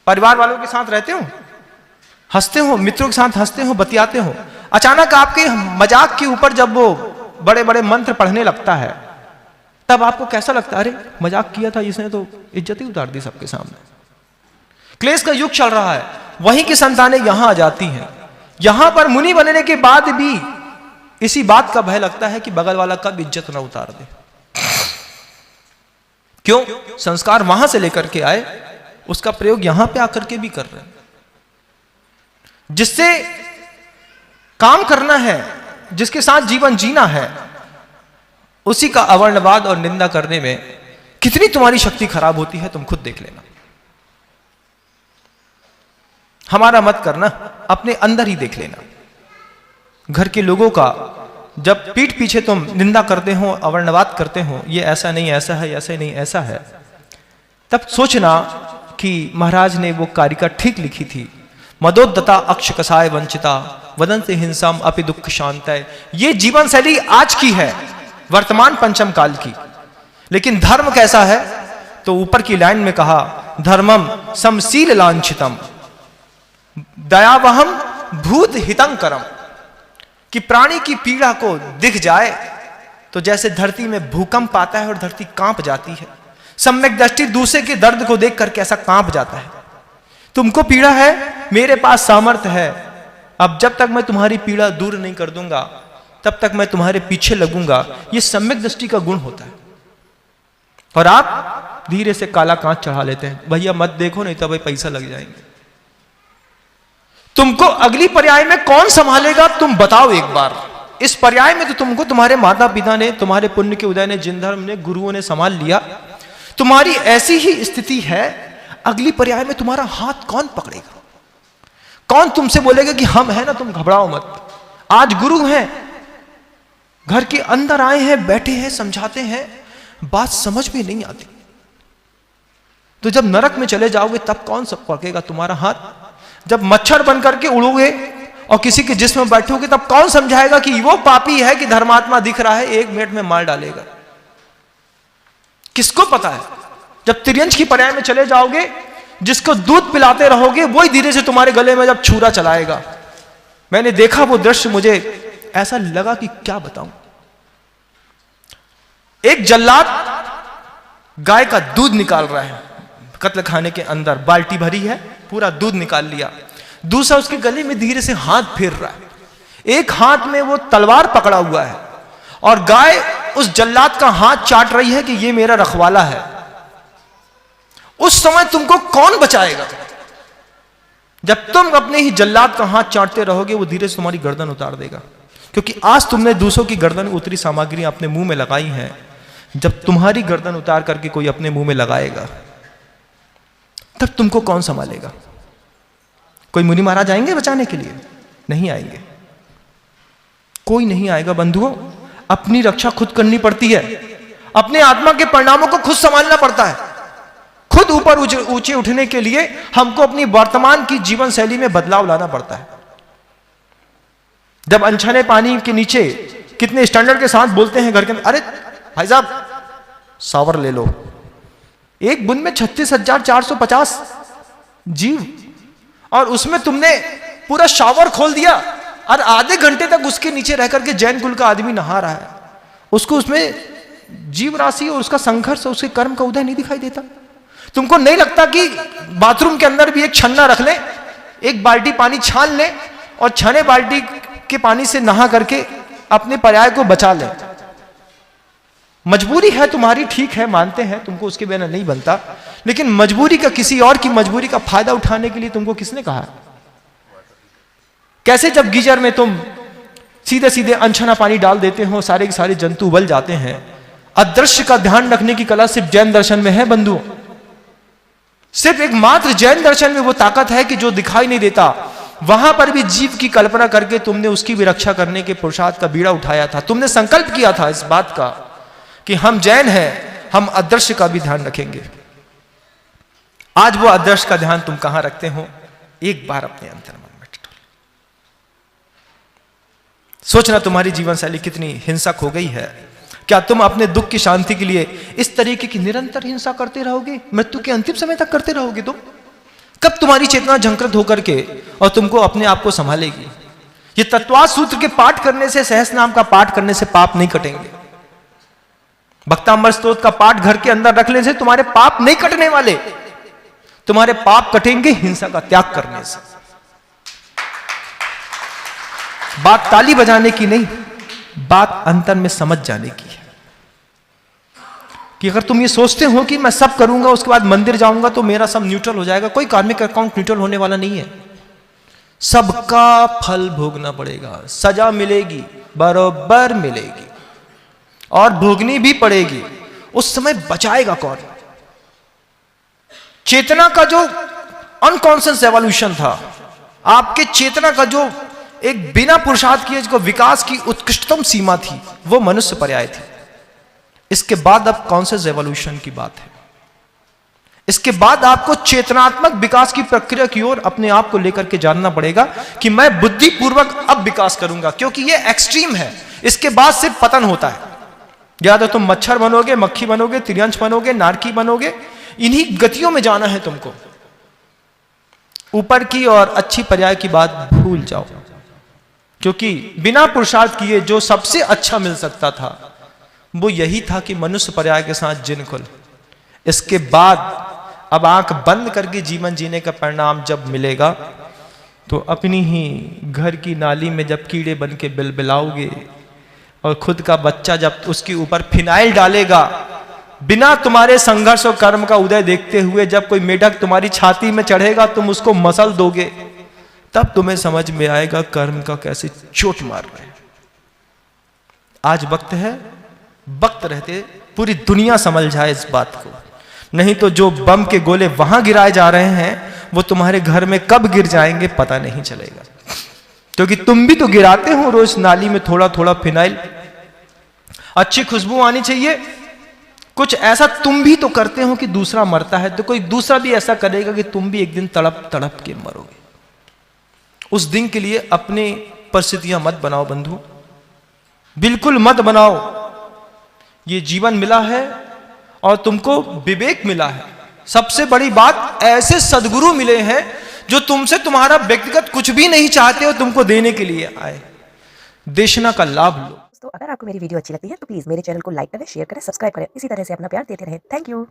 परिवार वालों के साथ रहते हो, हंसते हो, मित्रों के साथ हंसते हो, बतियाते हो, अचानक आपके मजाक के ऊपर जब वो बड़े बड़े मंत्र पढ़ने लगता है, तब आपको कैसा लगता है? अरे मजाक किया था इसने तो इज्जत ही उतार दी सबके सामने। क्लेश का युग चल रहा है, वहीं की संतानें यहां आ जाती हैं। यहां पर मुनि बनने के बाद भी इसी बात का भय लगता है कि बगल वाला कब इज्जत ना उतार दे। क्यों? संस्कार वहां से लेकर के आए, उसका प्रयोग यहां पे आकर के भी कर रहे हैं। जिससे काम करना है, जिसके साथ जीवन जीना है, उसी का अवर्णवाद और निंदा करने में कितनी तुम्हारी शक्ति खराब होती है, तुम खुद देख लेना। हमारा मत करना, अपने अंदर ही देख लेना। घर के लोगों का जब पीठ पीछे तुम निंदा करते हो, अवर्णवाद करते हो, ये ऐसा नहीं ऐसा है, ऐसे नहीं ऐसा है, तब सोचना कि महाराज ने वो कारिका ठीक लिखी थी। मदोद्धता अक्ष कसाय वंचिता वदंते हिंसाम अपि दुख शांतय। ये जीवन शैली आज की है, वर्तमान पंचम काल की। लेकिन धर्म कैसा है? तो ऊपर की लाइन में कहा, धर्मम समशील लांछितम दयावहम भूत हितं करम। कि प्राणी की पीड़ा को दिख जाए तो जैसे धरती में भूकंप आता है और धरती कांप जाती है, सम्यक दृष्टि दूसरे के दर्द को देख कर कैसा कांप जाता है। तुमको पीड़ा है, मेरे पास सामर्थ्य है, अब जब तक मैं तुम्हारी पीड़ा दूर नहीं कर दूंगा तब तक मैं तुम्हारे पीछे लगूंगा। ये सम्यक दृष्टि का गुण होता है। और आप धीरे से काला कांच चढ़ा लेते हैं, भैया मत देखो नहीं तो भाई पैसा लग जाएंगे। तुमको अगली पर्याय में कौन संभालेगा तुम बताओ एक बार। इस पर्याय में तो तुमको तुम्हारे माता पिता ने, तुम्हारे पुण्य के उदय ने, जिन धर्म ने, गुरुओं ने संभाल लिया। तुम्हारी ऐसी ही स्थिति है, अगली पर्याय में तुम्हारा हाथ कौन पकड़ेगा? कौन तुमसे बोलेगा कि हम हैं ना, तुम घबराओ मत। आज गुरु हैं, घर के अंदर आए हैं, बैठे हैं, समझाते हैं, बात समझ में नहीं आती। तो जब नरक में चले जाओगे तब कौन सब पकड़ेगा तुम्हारा हाथ? जब मच्छर बन करके उड़ोगे और किसी के जिस्म में बैठोगे तब कौन समझाएगा कि वो पापी है कि धर्मात्मा दिख रहा है, 1 मिनट में मार डालेगा? किसको पता है? जब त्रियंश की पर्याय में चले जाओगे, जिसको दूध पिलाते रहोगे वही धीरे से तुम्हारे गले में जब छुरा चलाएगा। मैंने देखा वो दृश्य, मुझे ऐसा लगा कि क्या बताऊं। एक जल्लाद गाय का दूध निकाल रहा है, कत्ल खाने के अंदर बाल्टी भरी है, पूरा दूध निकाल लिया। दूसरा उसके गले में धीरे से हाथ फेर रहा है, एक हाथ में वो तलवार पकड़ा हुआ है और गाय उस जल्लाद का हाथ चाट रही है कि ये मेरा रखवाला है। उस समय तुमको कौन बचाएगा? जब तुम अपने ही जल्लाद का हाथ चाटते रहोगे वो धीरे से तुम्हारी गर्दन उतार देगा। क्योंकि आज तुमने दूसरों की गर्दन उतरी सामग्री अपने मुंह में लगाई है, जब तुम्हारी गर्दन उतार करके कोई अपने मुंह में लगाएगा तब तुमको कौन संभालेगा? कोई मुनि महाराज आएंगे बचाने के लिए? नहीं आएंगे, कोई नहीं आएगा। बंधुओं, अपनी रक्षा खुद करनी पड़ती है, अपने आत्मा के परिणामों को खुद संभालना पड़ता है। खुद ऊपर ऊंचे उठने के लिए हमको अपनी वर्तमान की जीवन शैली में बदलाव लाना पड़ता है। जब अनछने पानी के नीचे कितने स्टैंडर्ड के साथ बोलते हैं घर के अंदर, अरे भाई साहब शावर ले लो, एक बूंद में 36,450 जीव, और उसमें तुमने पूरा शावर खोल दिया और आधे घंटे तक उसके नीचे रह करके जैन कुल का आदमी नहा रहा है। उसको उसमें जीव राशि और उसका संघर्ष और उसके कर्म का उदय नहीं दिखाई देता। तुमको नहीं लगता कि बाथरूम के अंदर भी एक छन्ना रख ले, एक बाल्टी पानी छान ले और छने बाल्टी के पानी से नहा करके अपने पर्याय को बचा ले? मजबूरी है तुम्हारी, ठीक है, मानते हैं, तुमको उसके बिना नहीं बनता, लेकिन मजबूरी का, किसी और की मजबूरी का फायदा उठाने के लिए तुमको किसने कहा? कैसे जब गीजर में तुम सीधे सीधे अनछना पानी डाल देते हो, सारे के सारे जंतु उबल जाते हैं। अदृश्य का ध्यान रखने की कला सिर्फ जैन दर्शन में है बंधुओं। सिर्फ एकमात्र जैन दर्शन में वो ताकत है कि जो दिखाई नहीं देता, वहां पर भी जीव की कल्पना करके तुमने उसकी भी रक्षा करने के पुरुषार्थ का बीड़ा उठाया था। तुमने संकल्प किया था इस बात का कि हम जैन हैं, हम अदृश्य का भी ध्यान रखेंगे। आज वो अदृश्य का ध्यान तुम कहां रखते हो? एक बार अपने अंतर्मन में टटोल सोचना, तुम्हारी जीवन शैली कितनी हिंसक हो गई है। क्या तुम अपने दुख की शांति के लिए इस तरीके की निरंतर हिंसा करते रहोगे? मृत्यु के अंतिम समय तक करते रहोगे तुम? कब तुम्हारी चेतना झंकृत होकर के और तुमको अपने आप को संभालेगी? ये तत्वार्थ सूत्र के पाठ करने से, सहस्त्र नाम का पाठ करने से पाप नहीं कटेंगे। भक्तांबर स्तोत्र का पाठ घर के अंदर रखने से तुम्हारे पाप नहीं कटने वाले, तुम्हारे पाप कटेंगे हिंसा का त्याग करने से। बात ताली बजाने की नहीं, बात अंतर में समझ जाने की है कि अगर तुम ये सोचते हो कि मैं सब करूंगा उसके बाद मंदिर जाऊंगा तो मेरा सब न्यूट्रल हो जाएगा, कोई कार्मिक अकाउंट न्यूट्रल होने वाला नहीं है। सबका फल भोगना पड़ेगा, सजा मिलेगी, बरोबर मिलेगी और भोगनी भी पड़ेगी। उस समय बचाएगा कौन? चेतना का जो अनकॉन्शियस एवोल्यूशन था, आपके चेतना का जो एक बिना पुरुषार्थ किए जो विकास की उत्कृष्टतम सीमा थी, वो मनुष्य पर्याय थी। इसके बाद अब कॉन्शियस एवोल्यूशन की बात है। इसके बाद आपको चेतनात्मक विकास की प्रक्रिया की ओर अपने आप को लेकर के जानना पड़ेगा कि मैं बुद्धिपूर्वक अब विकास करूंगा, क्योंकि ये एक्सट्रीम है। इसके बाद सिर्फ पतन होता है। या तो तुम मच्छर बनोगे, मक्खी बनोगे, तिर्यंश बनोगे, नारकी बनोगे, इन्हीं गतियों में जाना है तुमको। ऊपर की और अच्छी पर्याय की बात भूल जाओ, क्योंकि बिना पुरुषार्थ किए जो सबसे अच्छा मिल सकता था वो यही था कि मनुष्य पर्याय के साथ जिन खुल। इसके बाद अब आंख बंद करके जीवन जीने का परिणाम जब मिलेगा तो अपनी ही घर की नाली में जब कीड़े बन के बिलबिलाओगे और खुद का बच्चा जब उसके ऊपर फिनाइल डालेगा, बिना तुम्हारे संघर्ष और कर्म का उदय देखते हुए जब कोई मेढक तुम्हारी छाती में चढ़ेगा, तुम उसको मसल दोगे, तब तुम्हें समझ में आएगा कर्म का कैसे चोट मार रहे हैं। आज वक्त है, वक्त रहते पूरी दुनिया समझ जाए इस बात को, नहीं तो जो बम के गोले वहां गिराए जा रहे हैं वो तुम्हारे घर में कब गिर जाएंगे पता नहीं चलेगा। क्योंकि तुम भी तो गिराते हो रोज नाली में थोड़ा थोड़ा फिनाइल। अच्छी खुशबू आनी चाहिए, कुछ ऐसा तुम भी तो करते हो कि दूसरा मरता है तो कोई दूसरा भी ऐसा करेगा कि तुम भी एक दिन तड़प तड़प के मरोगे। उस दिन के लिए अपनी परिस्थितियां मत बनाओ बंधु, बिल्कुल मत बनाओ। ये जीवन मिला है और तुमको विवेक मिला है। सबसे बड़ी बात, ऐसे सदगुरु मिले हैं जो तुमसे तुम्हारा व्यक्तिगत कुछ भी नहीं चाहते हो, तुमको देने के लिए आए। देशना का लाभ लो। तो अगर आपको मेरी वीडियो अच्छी लगती है तो प्लीज मेरे चैनल को लाइक करें, शेयर करें, सब्सक्राइब करें। इसी तरह से अपना प्यार देते रहें। Thank you.